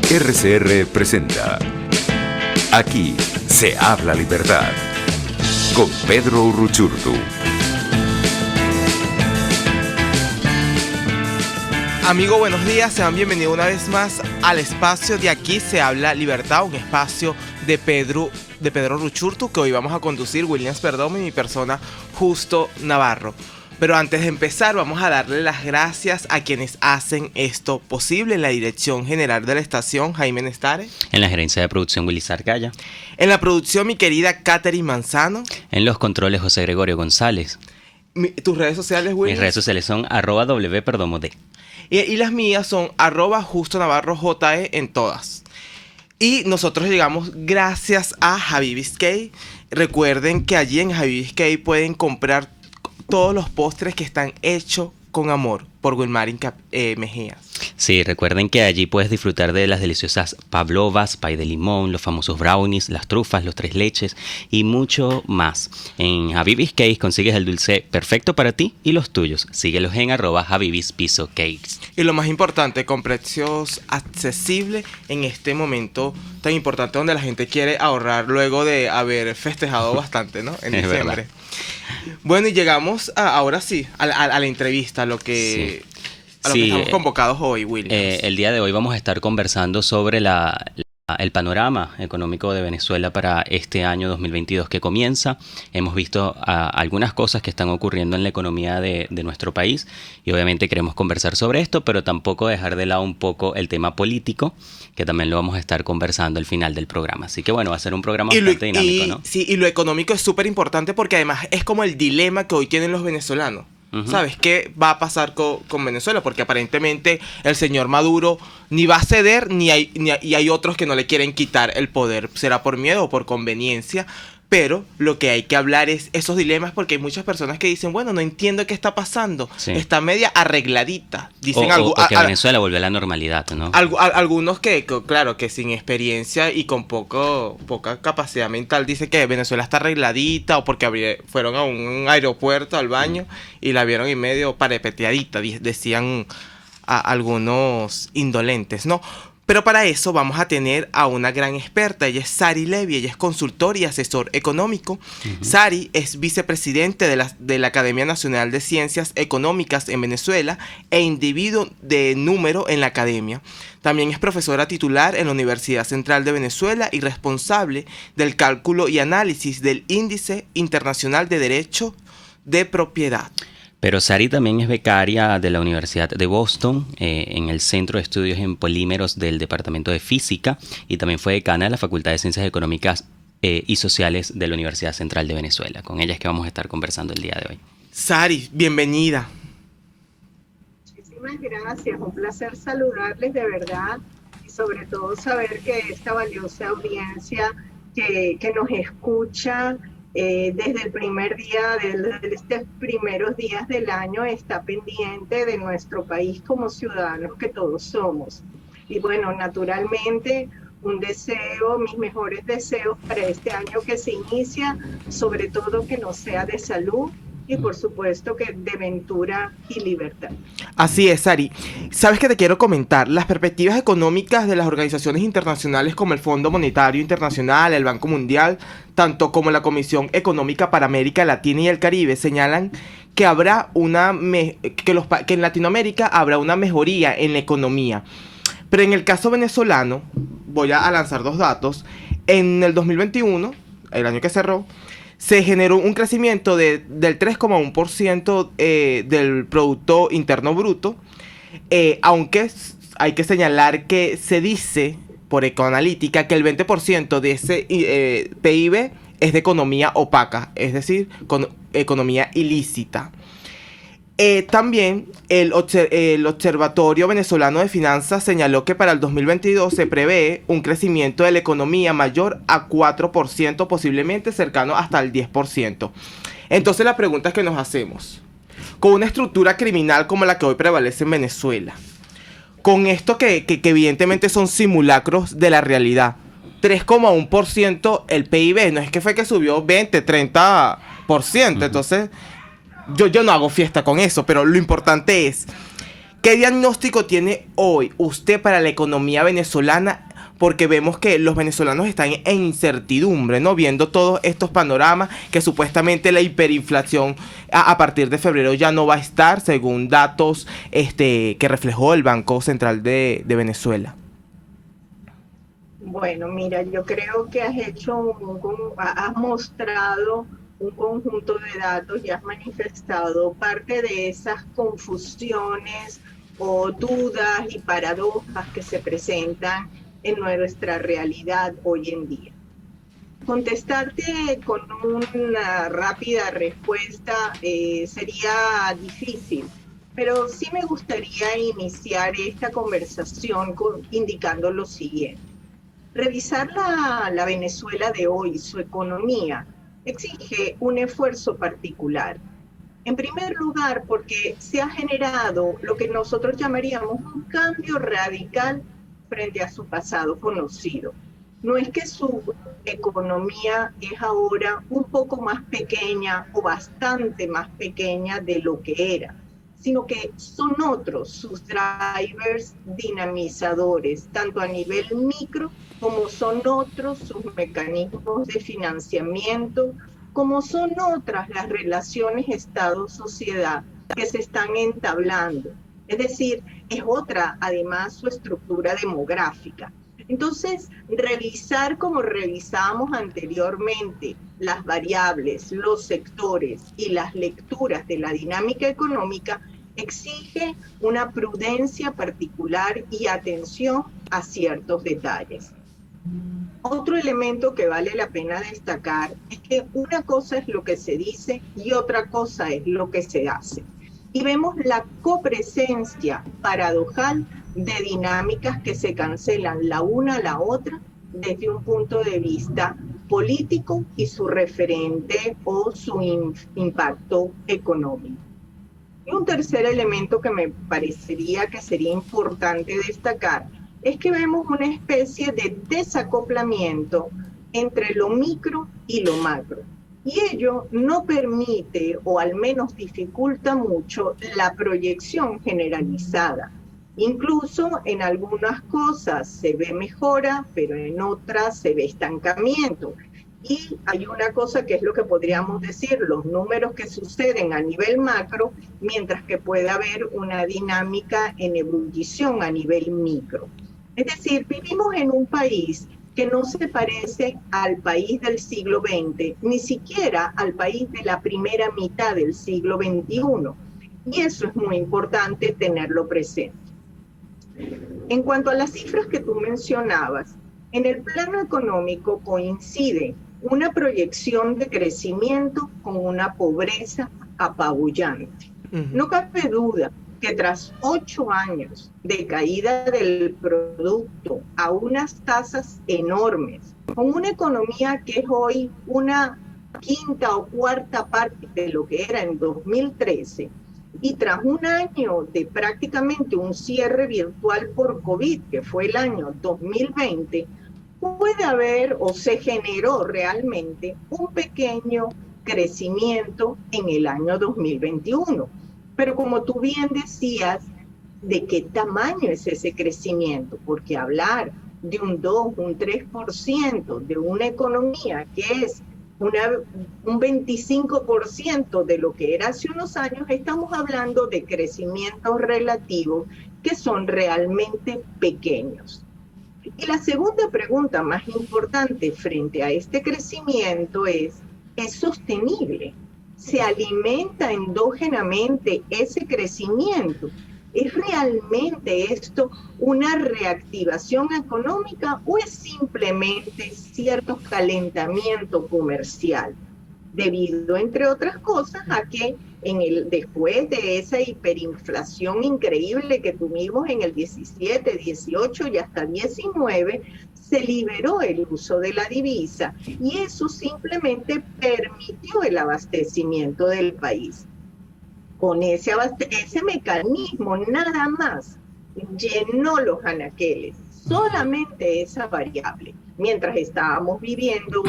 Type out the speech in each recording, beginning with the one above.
RCR presenta Aquí se habla libertad con Pedro Uruchurtu. Amigo, buenos días, sean bienvenidos una vez más al espacio de Aquí se habla libertad, un espacio de Pedro Uruchurtu que hoy vamos a conducir Williams Perdomo y mi persona Justo Navarro. Pero antes de empezar vamos a darle las gracias a quienes hacen esto posible. En la dirección general de la estación, Jaime Nestare. En la gerencia de producción, Willy Sarcaya. En la producción, mi querida Catherine Manzano. En los controles, José Gregorio González. ¿Tus redes sociales, Williams? Mis redes sociales son @wperdomod. Y las mías son @justonavarroje en todas. Y nosotros llegamos gracias a Habib's Cake. Recuerden que allí en Habib's Cake pueden comprar todos los postres que están hechos con amor por Wilmarin Mejías. Sí, recuerden que allí puedes disfrutar de las deliciosas pavlovas, pay de limón, los famosos brownies, las trufas, los tres leches y mucho más. En Habib's Cakes consigues el dulce perfecto para ti y los tuyos. Síguelos en @Habib's_Cakes. Y lo más importante, con precios accesibles en este momento tan importante donde la gente quiere ahorrar luego de haber festejado bastante, ¿no? En diciembre. Verdad. Bueno, y llegamos ahora sí a la entrevista, a lo que estamos convocados hoy, Williams. El día de hoy vamos a estar conversando sobre el panorama económico de Venezuela para este año 2022 que comienza. Hemos visto algunas cosas que están ocurriendo en la economía de nuestro país y obviamente queremos conversar sobre esto, pero tampoco dejar de lado un poco el tema político, que también lo vamos a estar conversando al final del programa. Así que bueno, va a ser un programa bastante dinámico, ¿no? Sí, y lo económico es súper importante porque además es como el dilema que hoy tienen los venezolanos. ¿Sabes qué va a pasar con Venezuela? Porque aparentemente el señor Maduro ni va a ceder, y hay otros que no le quieren quitar el poder. Será por miedo o por conveniencia. Pero lo que hay que hablar es esos dilemas porque hay muchas personas que dicen, bueno, no entiendo qué está pasando. Sí. Está media arregladita. Dicen que Venezuela volvió a la algunos ¿no? Algunos claro, que sin experiencia y con poca capacidad mental dicen que Venezuela está arregladita o porque fueron a un aeropuerto, al baño, y la vieron y medio parepeteadita, decían algunos indolentes, ¿no? Pero para eso vamos a tener a una gran experta. Ella es Sari Levy, ella es consultor y asesor económico. Sari es vicepresidente de la Academia Nacional de Ciencias Económicas en Venezuela e individuo de número en la academia. También es profesora titular en la Universidad Central de Venezuela y responsable del cálculo y análisis del Índice Internacional de Derecho de Propiedad. Pero Sari también es becaria de la Universidad de Boston en el Centro de Estudios en Polímeros del Departamento de Física y también fue decana de la Facultad de Ciencias Económicas y Sociales de la Universidad Central de Venezuela. Con ella es que vamos a estar conversando el día de hoy. Sari, bienvenida. Muchísimas gracias, un placer saludarles de verdad y sobre todo saber que esta valiosa audiencia que nos escucha desde el primer día, desde estos primeros días del año, está pendiente de nuestro país como ciudadanos que todos somos. Y bueno, naturalmente, un deseo, mis mejores deseos para este año que se inicia, sobre todo que no sea de salud y por supuesto que de ventura y libertad. Así es, Sari. ¿Sabes qué te quiero comentar? Las perspectivas económicas de las organizaciones internacionales como el Fondo Monetario Internacional, el Banco Mundial, tanto como la Comisión Económica para América Latina y el Caribe señalan que habrá que en Latinoamérica habrá una mejoría en la economía. Pero en el caso venezolano, voy a lanzar dos datos. En el 2021, el año que cerró, se generó un crecimiento del 3,1% del Producto Interno Bruto, aunque hay que señalar que se dice por Ecoanalítica que el 20% de ese PIB es de economía opaca, es decir, con economía ilícita. También el Observatorio Venezolano de Finanzas señaló que para el 2022 se prevé un crecimiento de la economía mayor a 4%, posiblemente cercano hasta el 10%. Entonces la pregunta es que nos hacemos, con una estructura criminal como la que hoy prevalece en Venezuela, con esto que evidentemente son simulacros de la realidad, 3,1% el PIB, no es que fue que subió 20, 30%, entonces yo no hago fiesta con eso, pero lo importante es ¿Qué diagnóstico tiene hoy usted para la economía venezolana? Porque vemos que los venezolanos están en incertidumbre, ¿no? Viendo todos estos panoramas, que supuestamente la hiperinflación a partir de febrero ya no va a estar, según datos que reflejó el Banco Central de Venezuela. Bueno, mira, yo creo que has mostrado un conjunto de datos y has manifestado parte de esas confusiones o dudas y paradojas que se presentan en nuestra realidad hoy en día. Contestarte con una rápida respuesta sería difícil, pero sí me gustaría iniciar esta conversación indicando lo siguiente. Revisar la Venezuela de hoy, su economía, exige un esfuerzo particular. En primer lugar, porque se ha generado lo que nosotros llamaríamos un cambio radical frente a su pasado conocido. No es que su economía es ahora un poco más pequeña o bastante más pequeña de lo que era, sino que son otros sus drivers dinamizadores, tanto a nivel micro como son otros sus mecanismos de financiamiento, como son otras las relaciones Estado-sociedad que se están entablando. Es decir, es otra, además, su estructura demográfica. Entonces, revisar como revisábamos anteriormente las variables, los sectores y las lecturas de la dinámica económica exige una prudencia particular y atención a ciertos detalles. Otro elemento que vale la pena destacar es que una cosa es lo que se dice y otra cosa es lo que se hace. Y vemos la copresencia paradojal de dinámicas que se cancelan la una a la otra desde un punto de vista político y su referente o su impacto económico. Y un tercer elemento que me parecería que sería importante destacar es que vemos una especie de desacoplamiento entre lo micro y lo macro. Y ello no permite, o al menos dificulta mucho, la proyección generalizada. Incluso en algunas cosas se ve mejora, pero en otras se ve estancamiento. Y hay una cosa que es lo que podríamos decir, los números que suceden a nivel macro, mientras que puede haber una dinámica en ebullición a nivel micro. Es decir, vivimos en un país que no se parece al país del siglo XX, ni siquiera al país de la primera mitad del siglo XXI. Y eso es muy importante tenerlo presente. En cuanto a las cifras que tú mencionabas, en el plano económico coincide una proyección de crecimiento con una pobreza apabullante. No cabe duda que tras 8 años de caída del producto a unas tasas enormes, con una economía que es hoy una quinta o cuarta parte de lo que era en 2013, y tras un año de prácticamente un cierre virtual por COVID, que fue el año 2020, puede haber o se generó realmente un pequeño crecimiento en el año 2021. Pero como tú bien decías, ¿de qué tamaño es ese crecimiento? Porque hablar de un 2, un 3% de una economía que es un 25% de lo que era hace unos años, estamos hablando de crecimientos relativos que son realmente pequeños. Y la segunda pregunta más importante frente a este crecimiento ¿es sostenible? ¿Se alimenta endógenamente ese crecimiento? ¿Es realmente esto una reactivación económica o es simplemente cierto calentamiento comercial? Debido, entre otras cosas, a que después de esa hiperinflación increíble que tuvimos en el 17, 18 y hasta 19, se liberó el uso de la divisa y eso simplemente permitió el abastecimiento del país. Con ese mecanismo nada más llenó los anaqueles, solamente esa variable, mientras estábamos viviendo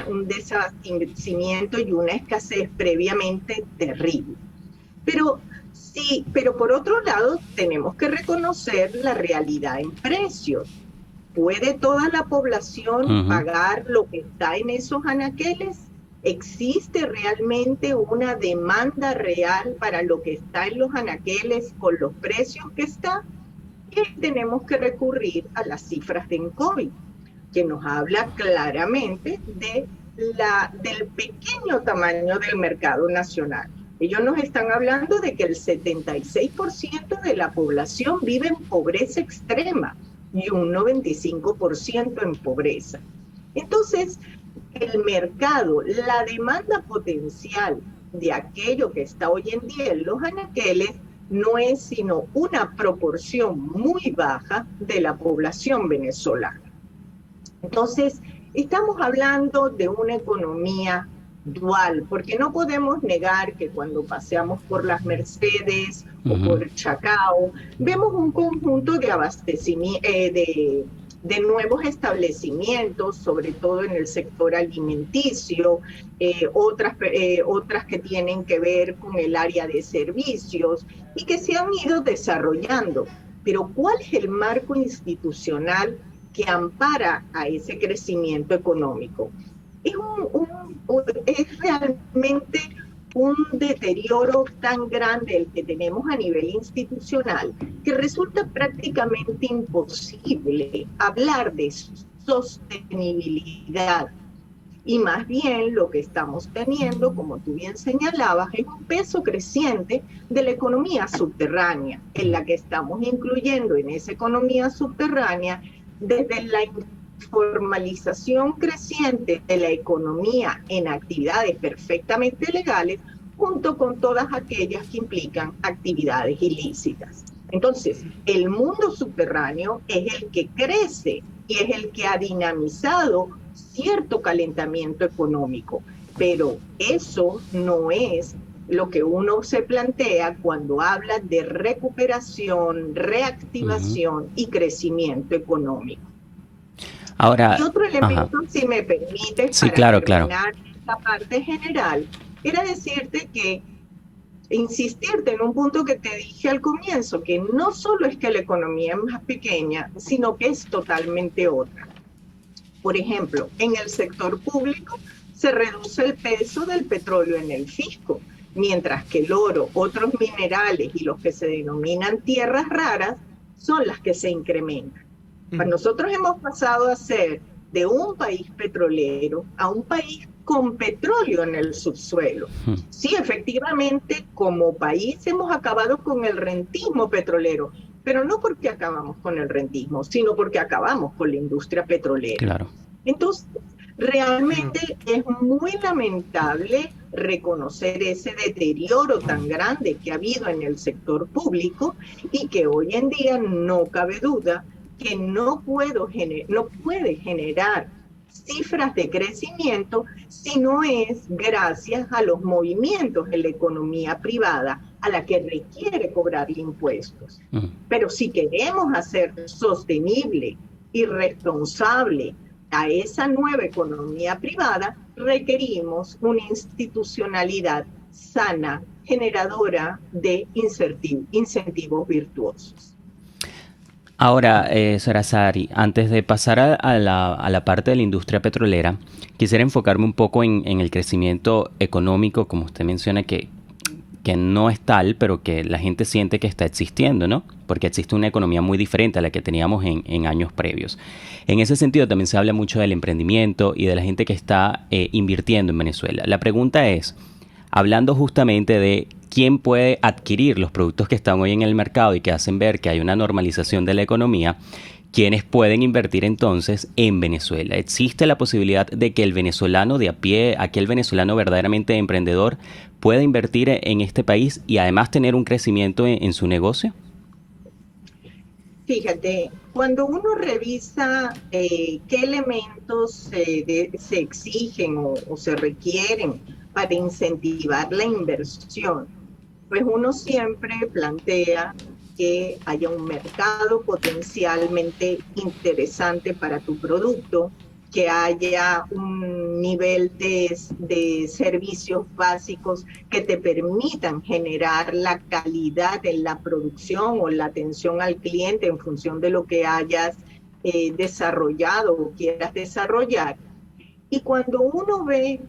un desabastecimiento y una escasez previamente terrible. Pero Sí, pero por otro lado tenemos que reconocer la realidad en precios. ¿Puede toda la población pagar lo que está en esos anaqueles? ¿Existe realmente una demanda real para lo que está en los anaqueles con los precios que está? Y tenemos que recurrir a las cifras de Incovi, que nos habla claramente del pequeño tamaño del mercado nacional. Ellos nos están hablando de que el 76% de la población vive en pobreza extrema y un 95% en pobreza. Entonces, el mercado, la demanda potencial de aquello que está hoy en día en los anaqueles no es sino una proporción muy baja de la población venezolana. Entonces, estamos hablando de una economía dual, porque no podemos negar que cuando paseamos por las Mercedes o por Chacao, vemos un conjunto de abastecimiento, de nuevos establecimientos, sobre todo en el sector alimenticio, otras que tienen que ver con el área de servicios y que se han ido desarrollando. Pero ¿cuál es el marco institucional que ampara a ese crecimiento económico? Es realmente un deterioro tan grande el que tenemos a nivel institucional que resulta prácticamente imposible hablar de sostenibilidad. Y más bien lo que estamos teniendo, como tú bien señalabas, es un peso creciente de la economía subterránea, en la que estamos incluyendo en esa economía subterránea desde la formalización creciente de la economía en actividades perfectamente legales, junto con todas aquellas que implican actividades ilícitas. Entonces, el mundo subterráneo es el que crece y es el que ha dinamizado cierto calentamiento económico, pero eso no es lo que uno se plantea cuando habla de recuperación, reactivación y crecimiento económico. Ahora, y otro elemento, si me permite, sí, para claro. terminar esta parte general, era decirte que, insistirte en un punto que te dije al comienzo, que no solo es que la economía es más pequeña, sino que es totalmente otra. Por ejemplo, en el sector público se reduce el peso del petróleo en el fisco, mientras que el oro, otros minerales y los que se denominan tierras raras son las que se incrementan. Nosotros hemos pasado a ser de un país petrolero a un país con petróleo en el subsuelo. Sí, efectivamente, como país hemos acabado con el rentismo petrolero, pero no porque acabamos con el rentismo, sino porque acabamos con la industria petrolera. Claro. Entonces, realmente es muy lamentable reconocer ese deterioro tan grande que ha habido en el sector público y que hoy en día no cabe duda que no puede generar cifras de crecimiento si no es gracias a los movimientos en la economía privada a la que requiere cobrarle impuestos. Pero si queremos hacer sostenible y responsable a esa nueva economía privada, requerimos una institucionalidad sana, generadora de incentivos virtuosos. Ahora, Sarasari, antes de pasar a la parte de la industria petrolera, quisiera enfocarme un poco en el crecimiento económico, como usted menciona, que no es tal, pero que la gente siente que está existiendo, ¿no? Porque existe una economía muy diferente a la que teníamos en años previos. En ese sentido, también se habla mucho del emprendimiento y de la gente que está invirtiendo en Venezuela. La pregunta es, hablando justamente de quién puede adquirir los productos que están hoy en el mercado y que hacen ver que hay una normalización de la economía, ¿quiénes pueden invertir entonces en Venezuela? ¿Existe la posibilidad de que el venezolano de a pie, aquel venezolano verdaderamente emprendedor, pueda invertir en este país y además tener un crecimiento en su negocio? Fíjate, cuando uno revisa qué elementos se exigen o se requieren para incentivar la inversión, pues uno siempre plantea que haya un mercado potencialmente interesante para tu producto, que haya un un nivel de servicios básicos que te permitan generar la calidad en la producción o la atención al cliente en función de lo que hayas desarrollado o quieras desarrollar. Y cuando uno ve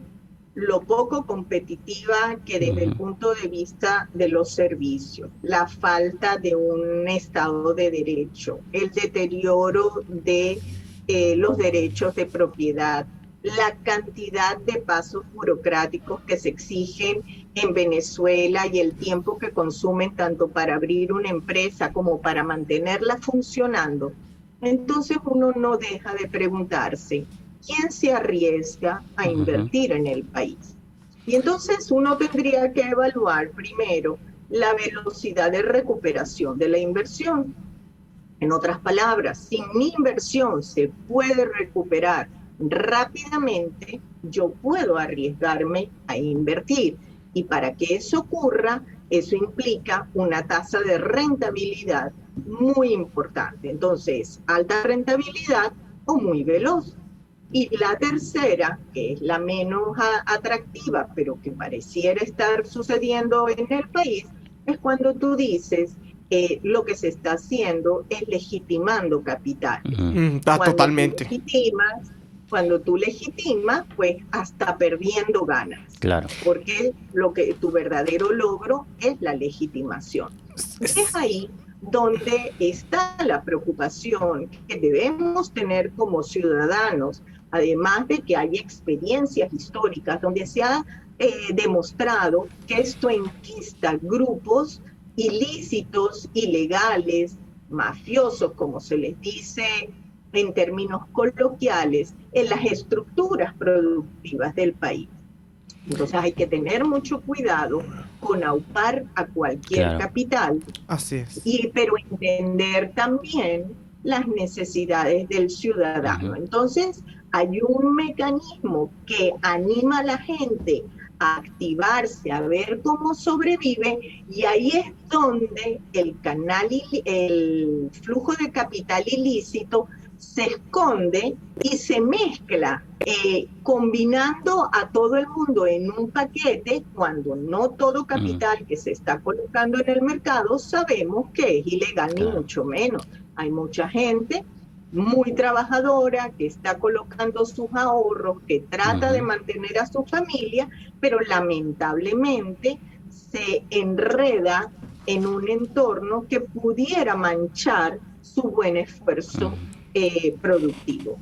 lo poco competitiva que desde el punto de vista de los servicios, la falta de un Estado de Derecho, el deterioro de los derechos de propiedad, la cantidad de pasos burocráticos que se exigen en Venezuela y el tiempo que consumen tanto para abrir una empresa como para mantenerla funcionando, entonces uno no deja de preguntarse, ¿quién se arriesga a invertir en el país? Y entonces uno tendría que evaluar primero la velocidad de recuperación de la inversión. En otras palabras, si mi inversión se puede recuperar rápidamente, yo puedo arriesgarme a invertir. Y para que eso ocurra, eso implica una tasa de rentabilidad muy importante. Entonces, alta rentabilidad o muy veloz. Y la tercera, que es la menos atractiva, pero que pareciera estar sucediendo en el país, es cuando tú dices, lo que se está haciendo es legitimando capital. Totalmente. Cuando tú legitimas, pues hasta perdiendo ganas. Claro. Porque tu verdadero logro es la legitimación. Es ahí donde está la preocupación que debemos tener como ciudadanos, además de que hay experiencias históricas donde se ha demostrado que esto enquista grupos ilícitos, ilegales, mafiosos, como se les dice en términos coloquiales, en las estructuras productivas del país. Entonces hay que tener mucho cuidado con aupar a cualquier capital. Así es. Pero entender también las necesidades del ciudadano. Entonces hay un mecanismo que anima a la gente a activarse, a ver cómo sobrevive, y ahí es donde el flujo de capital ilícito se esconde y se mezcla, combinando a todo el mundo en un paquete, cuando no todo capital que se está colocando en el mercado sabemos que es ilegal, ni mucho menos. Hay mucha gente muy trabajadora que está colocando sus ahorros, que trata de mantener a su familia, pero lamentablemente se enreda en un entorno que pudiera manchar su buen esfuerzo productivo.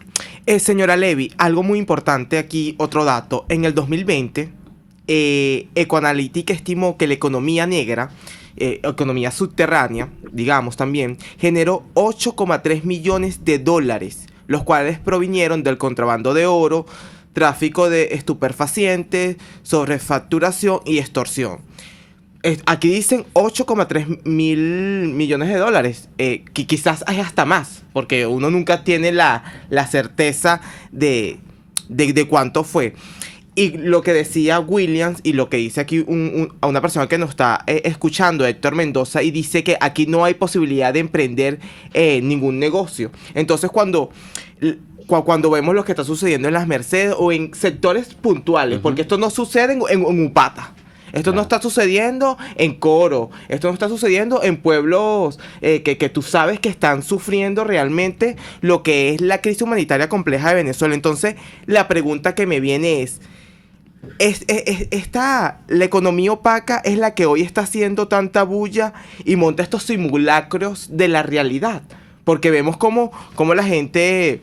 Señora Levy, algo muy importante aquí, otro dato. En el 2020, Ecoanalytica estimó que la economía negra, economía subterránea, digamos también, generó 8,3 millones de dólares, los cuales provinieron del contrabando de oro, tráfico de estupefacientes, sobrefacturación y extorsión. Aquí dicen 8,3 mil millones de dólares, que quizás hay hasta más, porque uno nunca tiene la certeza de cuánto fue. Y lo que decía Williams y lo que dice aquí a una persona que nos está escuchando, Héctor Mendoza, y dice que aquí no hay posibilidad de emprender ningún negocio. Entonces cuando vemos lo que está sucediendo en las Mercedes o en sectores puntuales, porque esto no sucede en Upata. Esto no está sucediendo en Coro, esto no está sucediendo en pueblos que tú sabes que están sufriendo realmente lo que es la crisis humanitaria compleja de Venezuela. Entonces, la pregunta que me viene es la economía opaca es la que hoy está haciendo tanta bulla y monta estos simulacros de la realidad, porque vemos cómo la gente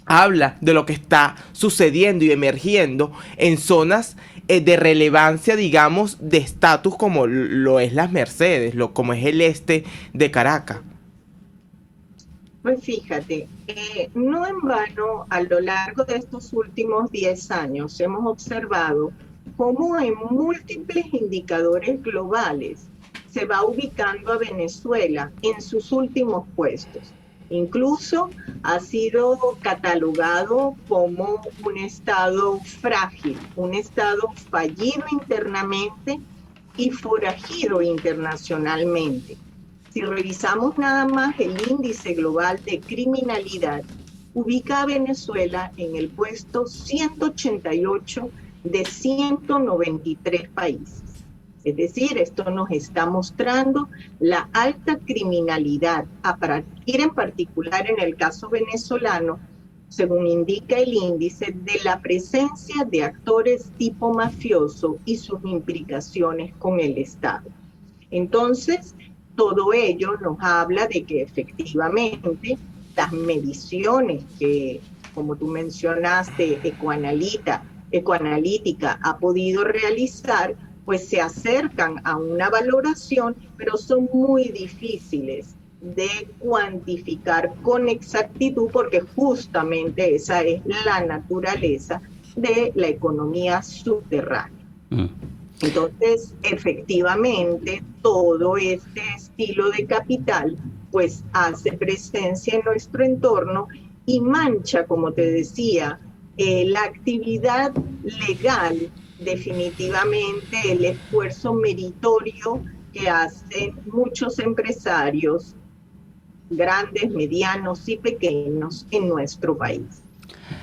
habla de lo que está sucediendo y emergiendo en zonas de relevancia, digamos, de estatus como lo es las Mercedes, como es el este de Caracas. Pues fíjate, no en vano, a lo largo de estos últimos 10 años hemos observado cómo en múltiples indicadores globales se va ubicando a Venezuela en sus últimos puestos. Incluso ha sido catalogado como un estado frágil, un estado fallido internamente y forajido internacionalmente. Si revisamos nada más el índice global de criminalidad, ubica a Venezuela en el puesto 188 de 193 países. Es decir, esto nos está mostrando la alta criminalidad a partir en particular en el caso venezolano, según indica el índice, de la presencia de actores tipo mafioso y sus implicaciones con el Estado. Entonces, todo ello nos habla de que efectivamente las mediciones que, como tú mencionaste, Ecoanalítica ha podido realizar, pues se acercan a una valoración, pero son muy difíciles de cuantificar con exactitud porque justamente esa es la naturaleza de la economía subterránea. Entonces, efectivamente, todo este estilo de capital pues hace presencia en nuestro entorno y mancha, como te decía, la actividad legal, definitivamente el esfuerzo meritorio que hacen muchos empresarios, grandes, medianos y pequeños en nuestro país.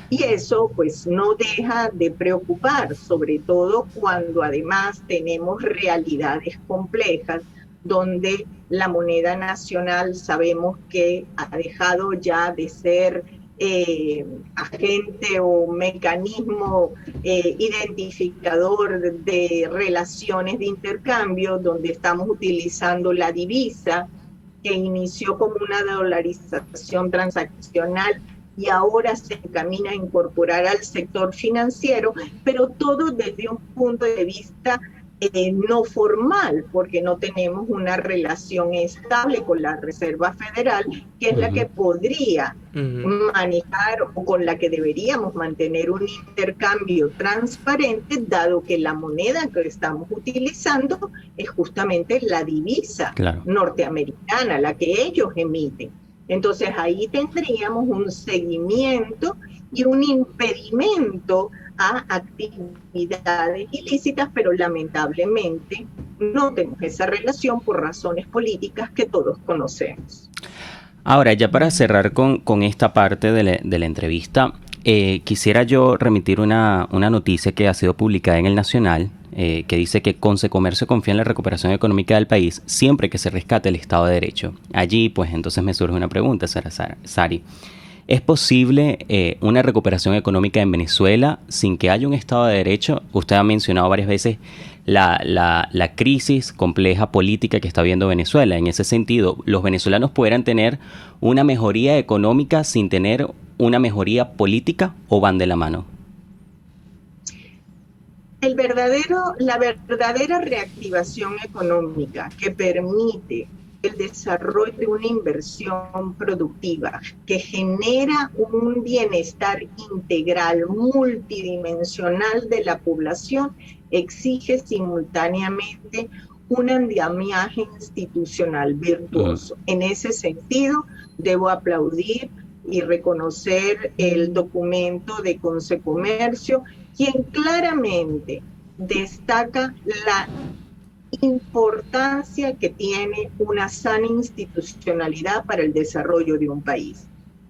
Y eso pues no deja de preocupar, sobre todo cuando además tenemos realidades complejas donde la moneda nacional sabemos que ha dejado ya de ser agente o mecanismo identificador de relaciones de intercambio, donde estamos utilizando la divisa que inició como una dolarización transaccional y ahora se encamina a incorporar al sector financiero, pero todo desde un punto de vista no formal, porque no tenemos una relación estable con la Reserva Federal, que es la que podría manejar o con la que deberíamos mantener un intercambio transparente, dado que la moneda que estamos utilizando es justamente la divisa norteamericana, la que ellos emiten. Entonces ahí tendríamos un seguimiento y un impedimento a actividades ilícitas, pero lamentablemente no tenemos esa relación por razones políticas que todos conocemos. Ahora, ya para cerrar con esta parte de la entrevista, quisiera yo remitir una noticia que ha sido publicada en El Nacional, que dice que Consecomercio confía en la recuperación económica del país siempre que se rescate el Estado de Derecho. Allí, pues entonces me surge una pregunta, Sari. ¿Es posible una recuperación económica en Venezuela sin que haya un Estado de Derecho? Usted ha mencionado varias veces la crisis compleja política que está viviendo Venezuela. En ese sentido, ¿los venezolanos podrán tener una mejoría económica sin tener una mejoría política o van de la mano? La verdadera reactivación económica que permite el desarrollo de una inversión productiva que genera un bienestar integral, multidimensional de la población, exige simultáneamente un andamiaje institucional virtuoso. En ese sentido, debo aplaudir y reconocer el documento de Consecomercio, quien claramente destaca la importancia que tiene una sana institucionalidad para el desarrollo de un país.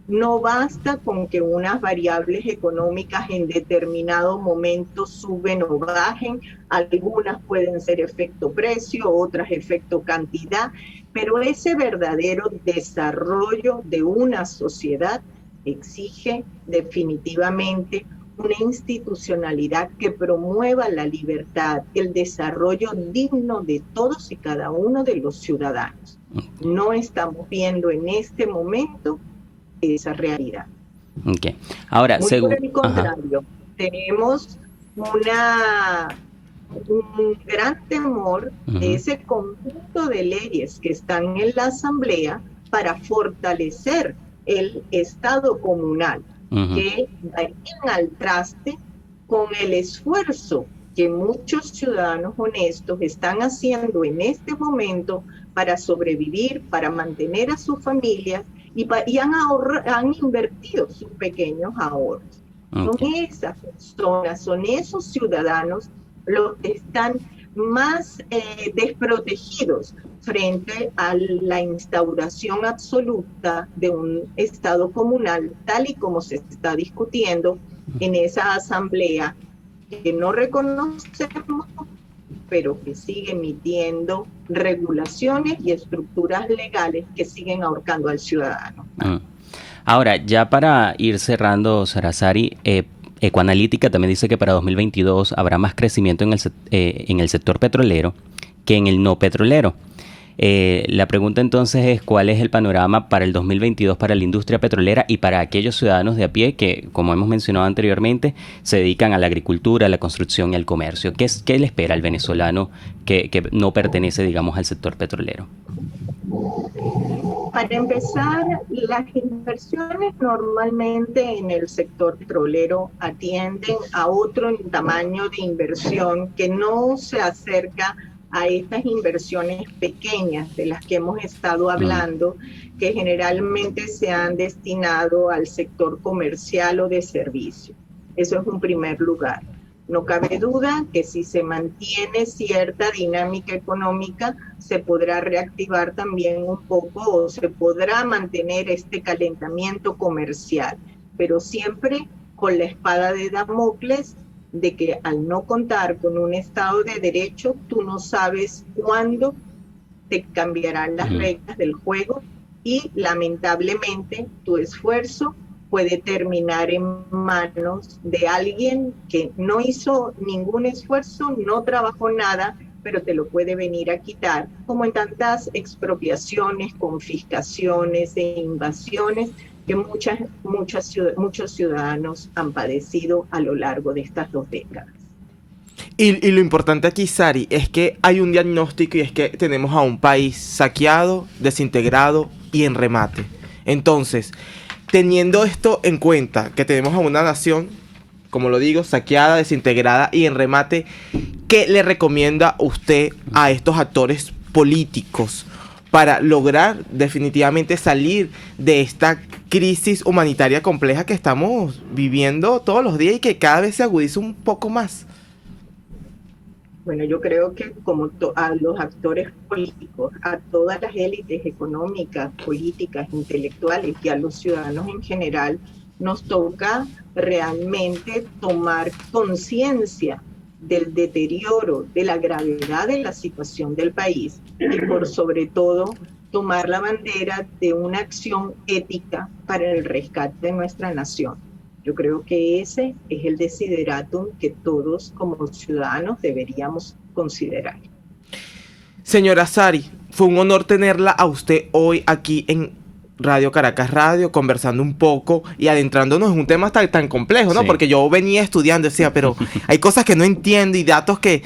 No basta con que unas variables económicas en determinado momento suben o bajen, algunas pueden ser efecto precio, otras efecto cantidad, pero ese verdadero desarrollo de una sociedad exige definitivamente una institucionalidad que promueva la libertad, el desarrollo digno de todos y cada uno de los ciudadanos. No estamos viendo en este momento esa realidad. Okay. Ahora, por el contrario, tenemos un gran temor de ese conjunto de leyes que están en la Asamblea para fortalecer el Estado comunal, que darían al traste con el esfuerzo que muchos ciudadanos honestos están haciendo en este momento para sobrevivir, para mantener a sus familias y han invertido sus pequeños ahorros. Son esas personas, son esos ciudadanos los que están más desprotegidos frente a la instauración absoluta de un Estado comunal, tal y como se está discutiendo en esa asamblea, que no reconocemos, pero que sigue emitiendo regulaciones y estructuras legales que siguen ahorcando al ciudadano. Ahora, ya para ir cerrando, Sarazari, Ecoanalítica también dice que para 2022 habrá más crecimiento en el sector petrolero que en el no petrolero. La pregunta entonces es ¿cuál es el panorama para el 2022 para la industria petrolera y para aquellos ciudadanos de a pie que, como hemos mencionado anteriormente, se dedican a la agricultura, a la construcción y al comercio? ¿Qué le espera al venezolano que no pertenece, digamos, al sector petrolero? Para empezar, las inversiones normalmente en el sector petrolero atienden a otro tamaño de inversión que no se acerca a estas inversiones pequeñas de las que hemos estado hablando, que generalmente se han destinado al sector comercial o de servicio. Eso es un primer lugar. No cabe duda que si se mantiene cierta dinámica económica, se podrá reactivar también un poco o se podrá mantener este calentamiento comercial, pero siempre con la espada de Damocles de que al no contar con un Estado de Derecho, tú no sabes cuándo te cambiarán las reglas del juego y lamentablemente tu esfuerzo puede terminar en manos de alguien que no hizo ningún esfuerzo, no trabajó nada, pero te lo puede venir a quitar, como en tantas expropiaciones, confiscaciones e invasiones que muchos ciudadanos han padecido a lo largo de estas 2 décadas. Y lo importante aquí, Sari, es que hay un diagnóstico y es que tenemos a un país saqueado, desintegrado y en remate. Entonces, teniendo esto en cuenta, que tenemos a una nación, como lo digo, saqueada, desintegrada y en remate, ¿qué le recomienda usted a estos actores políticos para lograr definitivamente salir de esta crisis humanitaria compleja que estamos viviendo todos los días y que cada vez se agudiza un poco más? Bueno, yo creo que como a los actores políticos, a todas las élites económicas, políticas, intelectuales y a los ciudadanos en general, nos toca realmente tomar conciencia del deterioro, de la gravedad de la situación del país y por sobre todo tomar la bandera de una acción ética para el rescate de nuestra nación. Yo creo que ese es el desideratum que todos como ciudadanos deberíamos considerar. Señora Sari, fue un honor tenerla a usted hoy aquí en Radio Caracas Radio, conversando un poco y adentrándonos en un tema tan complejo, ¿no? Sí. Porque yo venía estudiando, decía, pero hay cosas que no entiendo y datos que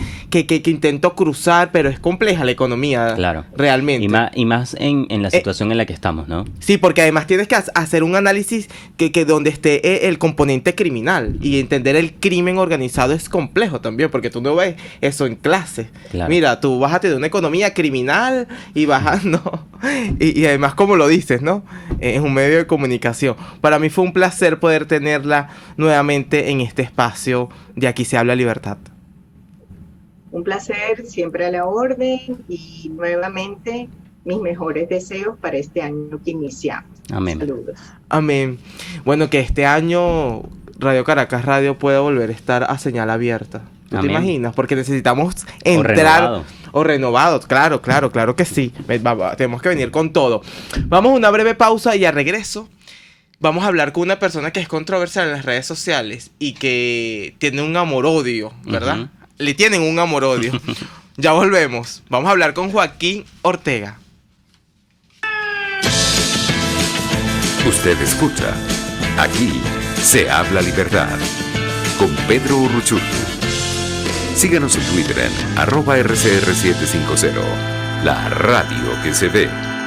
intento cruzar, pero es compleja la economía, claro, realmente. Y más en la situación en la que estamos, ¿no? Sí, porque además tienes que hacer un análisis que donde esté el componente criminal y entender el crimen organizado es complejo también, porque tú no ves eso en clase. Claro. Mira, tú vas a tener una economía criminal y vas ¿no? y además, como lo dices, ¿no? Es un medio de comunicación. Para mí fue un placer poder tenerla nuevamente en este espacio de Aquí se habla libertad. Un placer, siempre a la orden y nuevamente mis mejores deseos para este año que iniciamos. Amén. Saludos. Amén. Bueno, que este año Radio Caracas Radio pueda volver a estar a señal abierta. ¿Tú te imaginas? Porque necesitamos entrar... O renovados, claro que sí. Tenemos que venir con todo. Vamos a una breve pausa y a regreso vamos a hablar con una persona que es controversial en las redes sociales y que tiene un amor-odio, ¿verdad? Le tienen un amor-odio. Ya volvemos. Vamos a hablar con Joaquín Ortega. Usted escucha. Aquí se habla libertad. Con Pedro Urruchurtu. Síganos en Twitter en @RCR750, la radio que se ve.